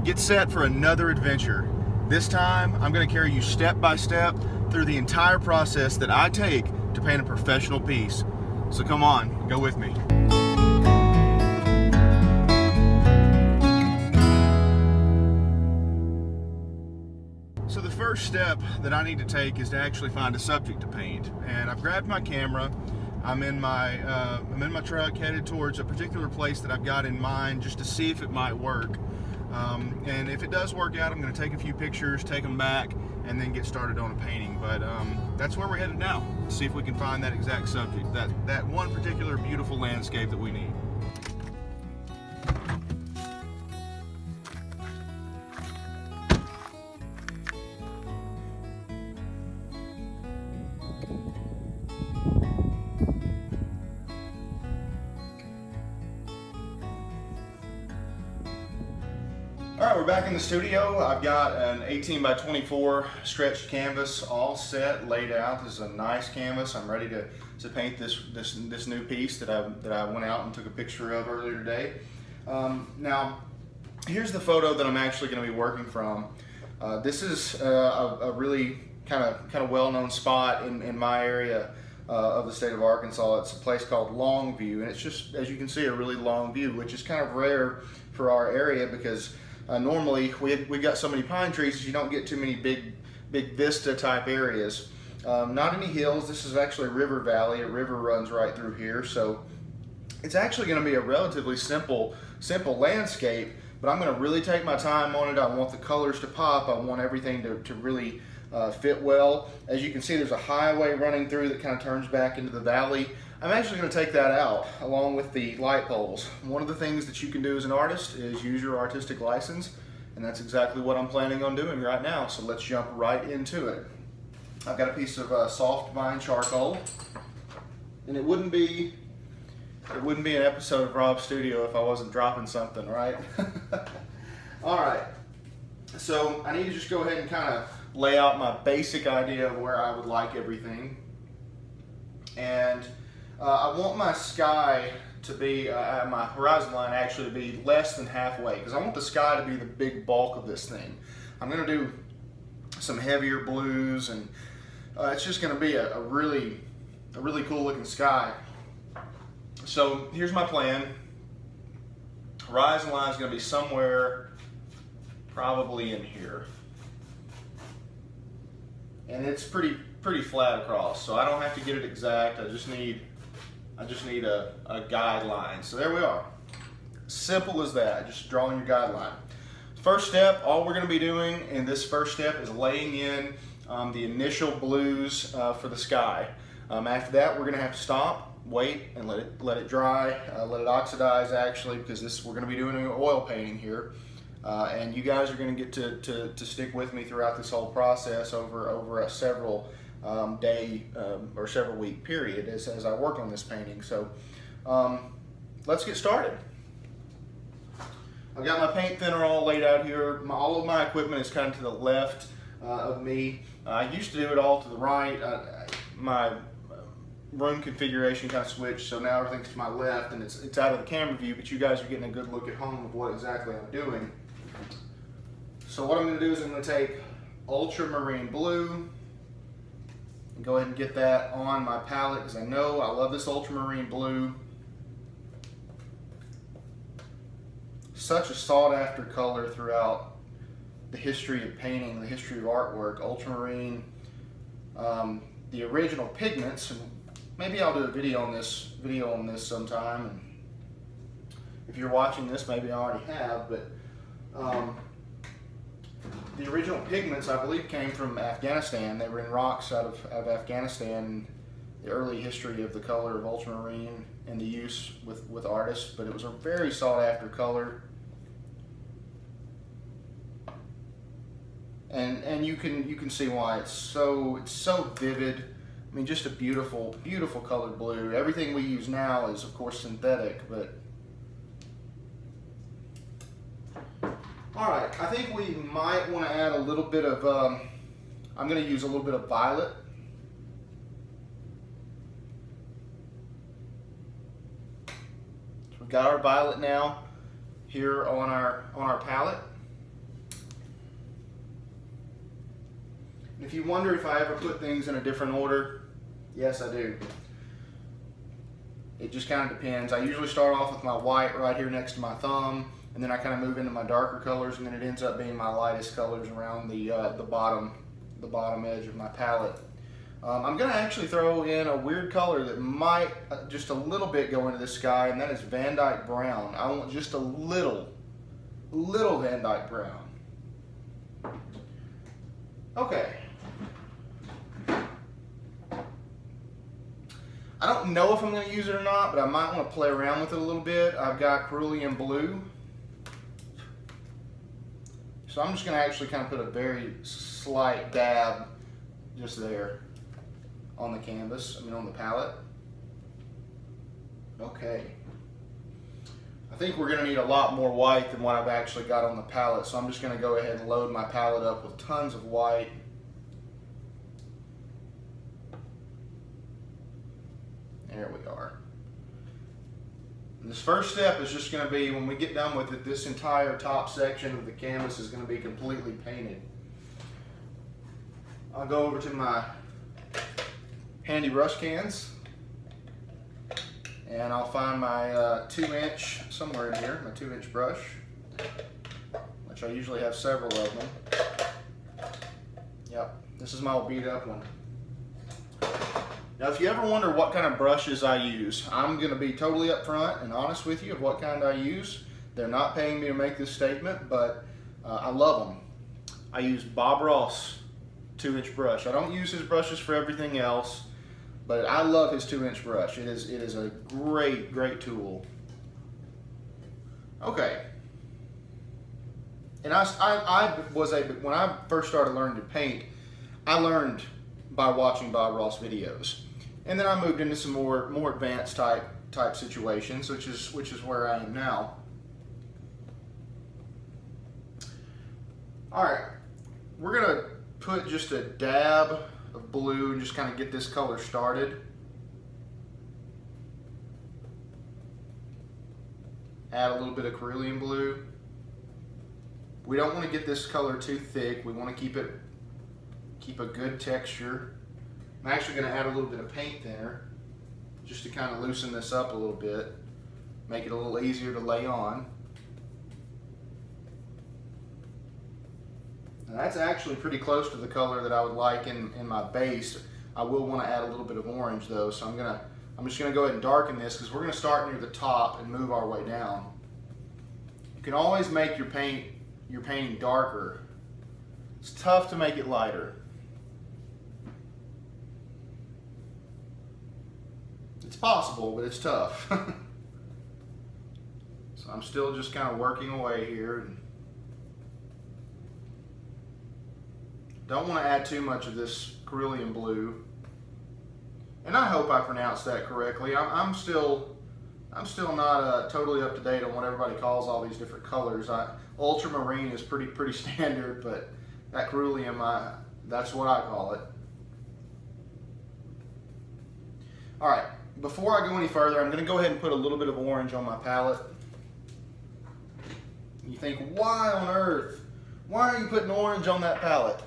Get set for another adventure. This time, I'm going to carry you step by step through the entire process that I take to paint a professional piece. So come on, go with me. So the first step that I need to take is to actually find a subject to paint. And I've grabbed my camera. I'm in my truck headed towards a particular place that I've got in mind just to see if it might work. And if it does work out, I'm going to take a few pictures, take them back, and then get started on a painting. But that's where we're headed now. See if we can find that exact subject, that one particular beautiful landscape that we need. All right, we're back in the studio. I've got an 18 by 24 stretched canvas all set, laid out. This is a nice canvas. I'm ready to paint this new piece that I went out and took a picture of earlier today. Now, here's the photo that I'm actually going to be working from. This is a really kind of well-known spot in my area of the state of Arkansas. It's a place called Longview, and it's just, as you can see, a really long view, which is kind of rare for our area because normally we got so many pine trees you don't get too many big vista type areas. Not any hills. This is actually a river valley. A river runs right through here, so it's actually going to be a relatively simple landscape, but I'm going to really take my time on it. I want the colors to pop. I want everything to really fit well. As you can see, there's a highway running through that kind of turns back into the valley. I'm actually going to take that out along with the light poles. One of the things that you can do as an artist is use your artistic license, and that's exactly what I'm planning on doing right now. So let's jump right into it. I've got a piece of soft vine charcoal, and it wouldn't be an episode of Rob's Studio if I wasn't dropping something, right? All right, so I need to just go ahead and kind of lay out my basic idea of where I would like everything. And I want my sky to be, my horizon line actually to be less than halfway, because I want the sky to be the big bulk of this thing. I'm going to do some heavier blues, and it's just going to be a really cool looking sky. So here's my plan. Horizon line is going to be somewhere probably in here, and it's pretty flat across, so I don't have to get it exact. I just need a guideline. So there we are. Simple as that, just drawing your guideline. First step, all we're going to be doing in this first step is laying in the initial blues for the sky. After that, we're going to have to stop, wait, and let it dry, let it oxidize actually, because we're going to be doing an oil painting here. And you guys are going to get to stick with me throughout this whole process over a several day or several week period as I work on this painting. So let's get started. I've got my paint thinner all laid out here. All of my equipment is kind of to the left of me. I used to do it all to the right. My room configuration kind of switched, so now everything's to my left, and it's out of the camera view, but you guys are getting a good look at home of what exactly I'm doing. So what I'm going to do is I'm going to take ultramarine blue and go ahead and get that on my palette, because I know I love this ultramarine blue. Such a sought after color throughout the history of painting, the history of artwork. Ultramarine, the original pigments, and maybe I'll do a video on this sometime. And if you're watching this, maybe I already have, but the original pigments, I believe, came from Afghanistan. They were in rocks out of Afghanistan. The early history of the color of ultramarine and the use with artists, but it was a very sought after color. And you can see why it's so vivid. I mean, just a beautiful colored blue. Everything we use now is of course synthetic, but all right, I think we might want to add a little bit of, I'm going to use a little bit of violet. So we've got our violet now here on our palette. And if you wonder if I ever put things in a different order, yes, I do. It just kind of depends. I usually start off with my white right here next to my thumb, and then I kind of move into my darker colors, and then it ends up being my lightest colors around the bottom edge of my palette. I'm going to actually throw in a weird color that might just a little bit go into the sky, and that is Van Dyke Brown. I want just a little Van Dyke Brown. Okay. I don't know if I'm going to use it or not, but I might want to play around with it a little bit. I've got Cerulean Blue. So I'm just going to actually kind of put a very slight dab just there on the canvas, on the palette. Okay. I think we're going to need a lot more white than what I've actually got on the palette, so I'm just going to go ahead and load my palette up with tons of white. There we are. And this first step is just going to be, when we get done with it, this entire top section of the canvas is going to be completely painted. I'll go over to my handy brush cans, and I'll find my 2-inch somewhere in here, my 2-inch brush, which I usually have several of them. Yep, this is my old beat up one. Now, if you ever wonder what kind of brushes I use, I'm going to be totally upfront and honest with you of what kind I use. They're not paying me to make this statement, but I love them. I use Bob Ross 2-inch brush. I don't use his brushes for everything else, but I love his 2-inch brush. It is a great tool. Okay. And when I first started learning to paint, I learned by watching Bob Ross videos, and then I moved into some more advanced type situations, which is where I am now. All right, we're gonna put just a dab of blue and just kind of get this color started. Add a little bit of Cerulean Blue. We don't want to get this color too thick. We want to keep a good texture. I'm actually going to add a little bit of paint thinner just to kind of loosen this up a little bit, make it a little easier to lay on. Now that's actually pretty close to the color that I would like in my base. I will want to add a little bit of orange though, so I'm just going to go ahead and darken this because we're going to start near the top and move our way down. You can always make your painting darker. It's tough to make it lighter. It's possible, but it's tough. So I'm still just kind of working away here. And don't want to add too much of this Cerulean Blue. And I hope I pronounced that correctly. I'm still not totally up to date on what everybody calls all these different colors. Ultramarine is pretty standard, but that Cerulean, that's what I call it. All right, before I go any further, I'm going to go ahead and put a little bit of orange on my palette. You think, why on earth? Why are you putting orange on that palette?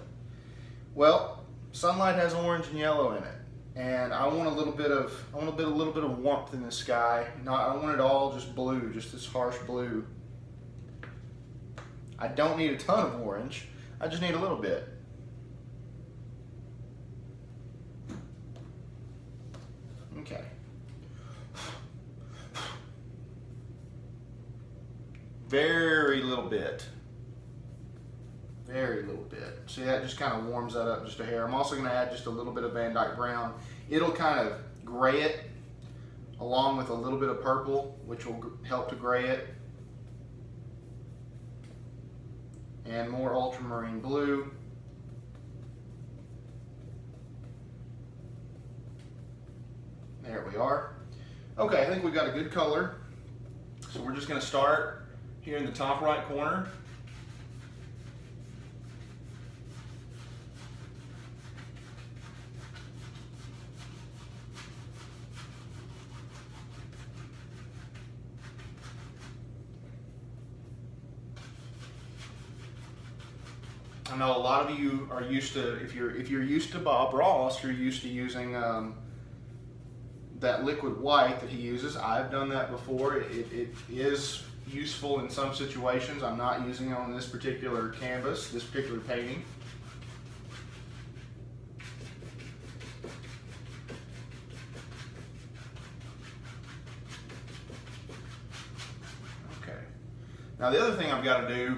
Well, sunlight has orange and yellow in it, and I want a little bit of warmth in the sky. I don't want it all just blue, just this harsh blue. I don't need a ton of orange. I just need a little bit. Okay. Very little bit. Very little bit. See, that just kind of warms that up just a hair. I'm also going to add just a little bit of Van Dyke Brown. It'll kind of gray it along with a little bit of purple, which will help to gray it. And more ultramarine blue. There we are. Okay, I think we've got a good color. So we're just going to start here in the top right corner. I know a lot of you are used to, if you're used to Bob Ross, you're used to using that liquid white that he uses. I've done that before. It is useful in some situations. I'm not using it on this particular canvas, this particular painting. Okay. Now the other thing I've got to do,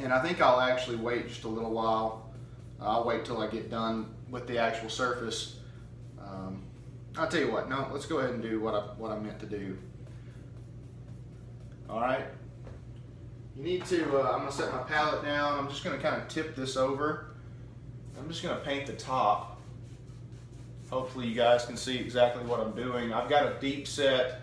and I think I'll actually wait just a little while. I'll wait till I get done with the actual surface. I'll tell you what, no, let's go ahead and do what I meant to do. All right. You need to, I'm gonna set my palette down. I'm just gonna kind of tip this over. I'm just gonna paint the top. Hopefully you guys can see exactly what I'm doing. I've got a deep set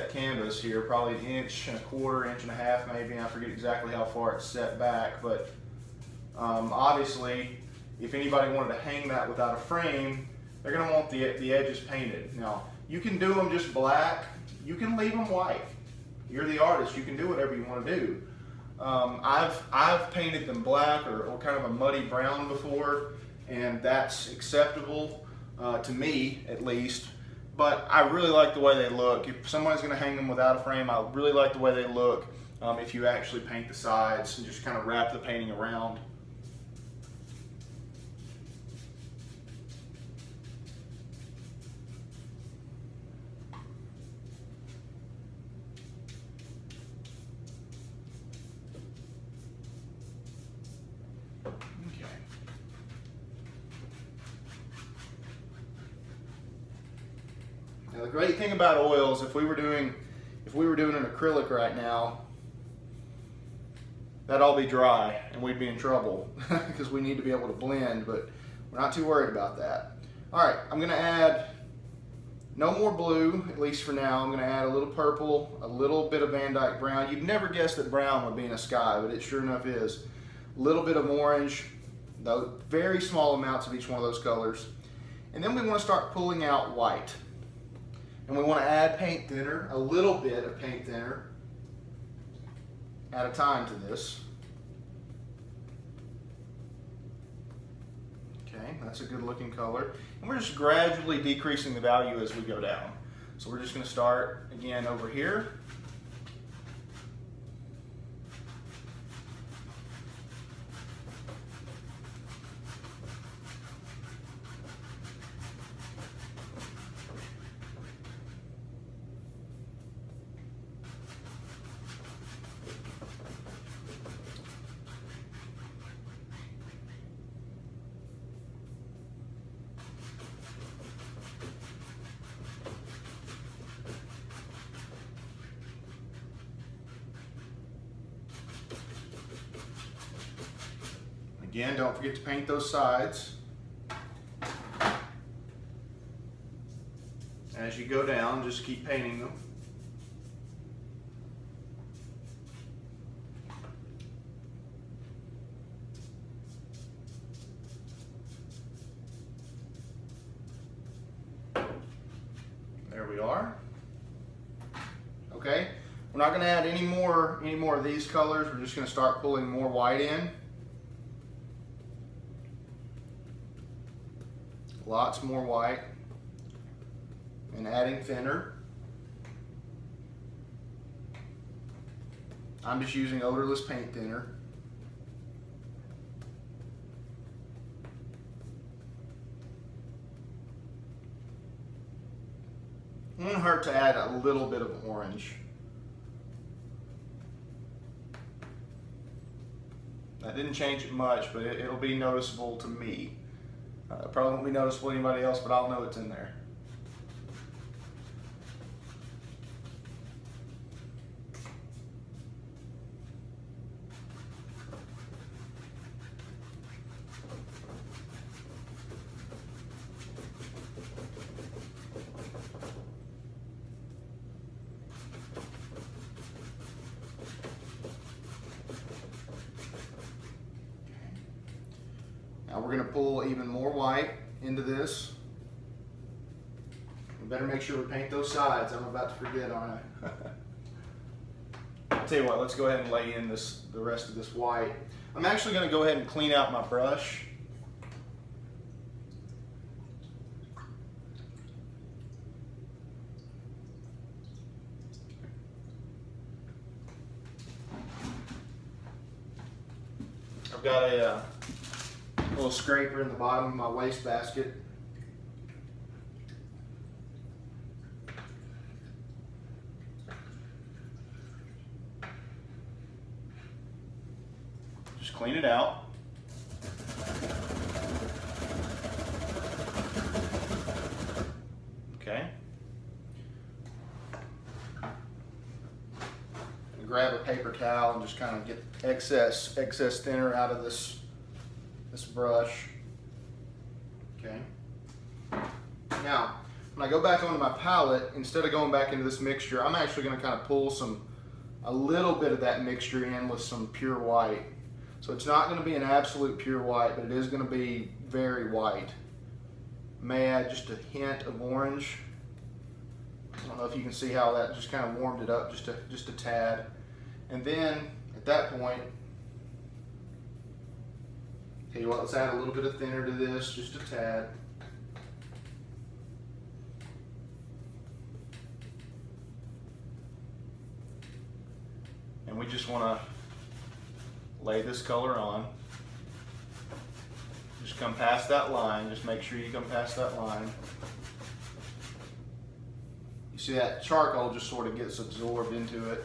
canvas here, probably 1.25 inches, 1.5 inches maybe. I forget exactly how far it's set back, but obviously if anybody wanted to hang that without a frame, they're going to want the edges painted. Now, you can do them just black. You can leave them white. You're the artist. You can do whatever you want to do. I've painted them black or kind of a muddy brown before, and that's acceptable to me, at least. But I really like the way they look. If somebody's going to hang them without a frame, I really like the way they look if you actually paint the sides and just kind of wrap the painting around. Now the great thing about oils, if we were doing an acrylic right now, that'd all be dry and we'd be in trouble because we need to be able to blend, but we're not too worried about that. All right, I'm gonna add no more blue, at least for now. I'm gonna add a little purple, a little bit of Van Dyke brown. You'd never guess that brown would be in a sky, but it sure enough is. A little bit of orange, though very small amounts of each one of those colors. And then we wanna start pulling out white. And we want to add paint thinner, a little bit of paint thinner at a time to this. Okay, that's a good looking color. And we're just gradually decreasing the value as we go down. So we're just going to start again over here. Again, don't forget to paint those sides. As you go down, just keep painting them. There we are. Okay, we're not going to add any more of these colors. We're just going to start pulling more white in. Lots more white, and adding thinner. I'm just using odorless paint thinner. It wouldn't hurt to add a little bit of orange. That didn't change it much, but it'll be noticeable to me. Probably won't be noticeable to anybody else, but I'll know it's in there. Now we're going to pull even more white into this. We better make sure we paint those sides. I'm about to forget, aren't I? I'll tell you what, let's go ahead and lay in the rest of this white. I'm actually going to go ahead and clean out my brush. I've got a little scraper in the bottom of my wastebasket. Just clean it out. Okay. And grab a paper towel and just kind of get excess thinner out of this brush. Okay. Now, when I go back onto my palette, instead of going back into this mixture, I'm actually going to kind of pull a little bit of that mixture in with some pure white. So it's not going to be an absolute pure white, but it is going to be very white. May add just a hint of orange. I don't know if you can see how that just kind of warmed it up just a tad. And then at that point, tell you what, let's add a little bit of thinner to this, just a tad. And we just want to lay this color on. Just come past that line. Just make sure you come past that line. You see that charcoal just sort of gets absorbed into it.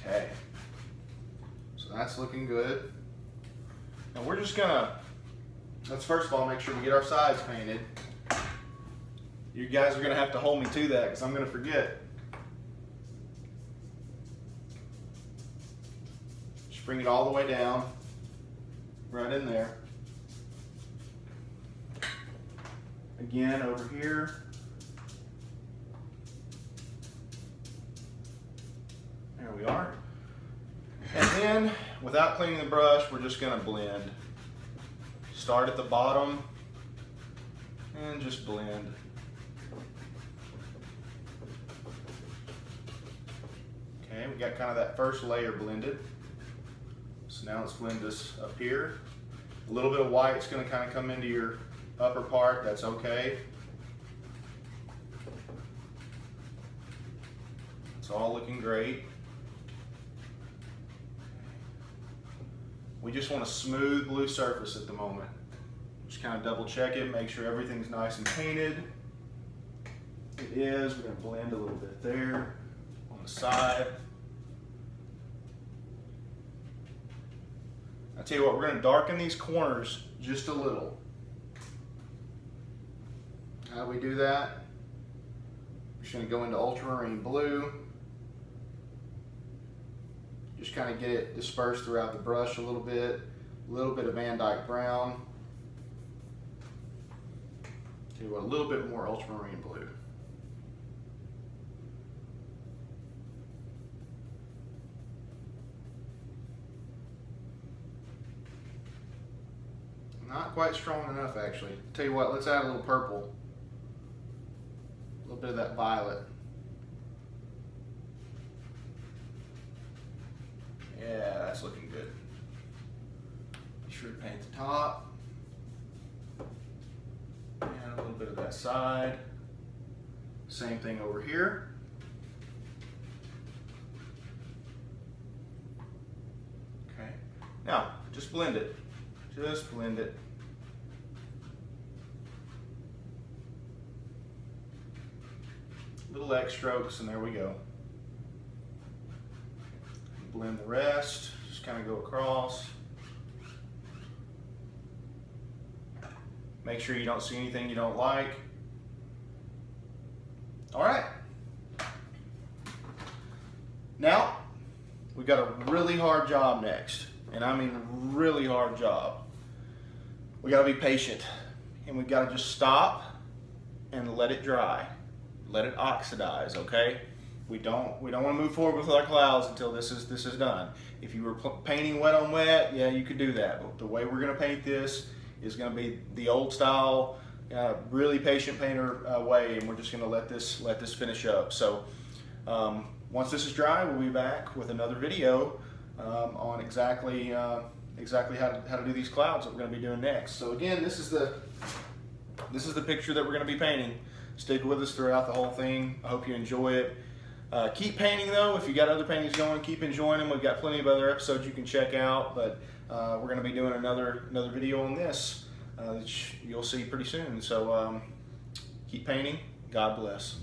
Okay. So that's looking good. And we're just gonna, let's first of all make sure we get our sides painted. You guys are going to have to hold me to that because I'm going to forget. Just bring it all the way down, right in there. Again, over here. There we are. And then, without cleaning the brush, we're just going to blend. Start at the bottom and just blend. Okay, we got kind of that first layer blended. So now let's blend this up here. A little bit of white's going to kind of come into your upper part. That's okay. It's all looking great. We just want a smooth blue surface at the moment. Just kind of double check it, make sure everything's nice and painted. It is. We're going to blend a little bit there on the side. I tell you what, we're going to darken these corners just a little. How do we do that? We're just going to go into ultramarine blue. Just kind of get it dispersed throughout the brush a little bit of Van Dyke brown. Tell you what, a little bit more ultramarine blue. Not quite strong enough, actually. Tell you what, let's add a little purple. A little bit of that violet. Yeah, that's looking good. Be sure to paint the top. And a little bit of that side. Same thing over here. Okay. Now, just blend it. Just blend it. Little X strokes, and there we go. Blend the rest, just kind of go across. Make sure you don't see anything you don't like. All right. Now, we've got a really hard job next, and I mean really hard job. We gotta be patient, and we've gotta just stop and let it dry. Let it oxidize, okay? We don't want to move forward with our clouds until this is done. If you were painting wet on wet, yeah, you could do that. But the way we're going to paint this is going to be the old style, really patient painter way, and we're just going to let this finish up. So once this is dry, we'll be back with another video on exactly how to do these clouds that we're going to be doing next. So again, this is the picture that we're going to be painting. Stick with us throughout the whole thing. I hope you enjoy it. Keep painting though. If you got other paintings going, keep enjoying them. We've got plenty of other episodes you can check out, but we're going to be doing another video on this that you'll see pretty soon. So keep painting. God bless.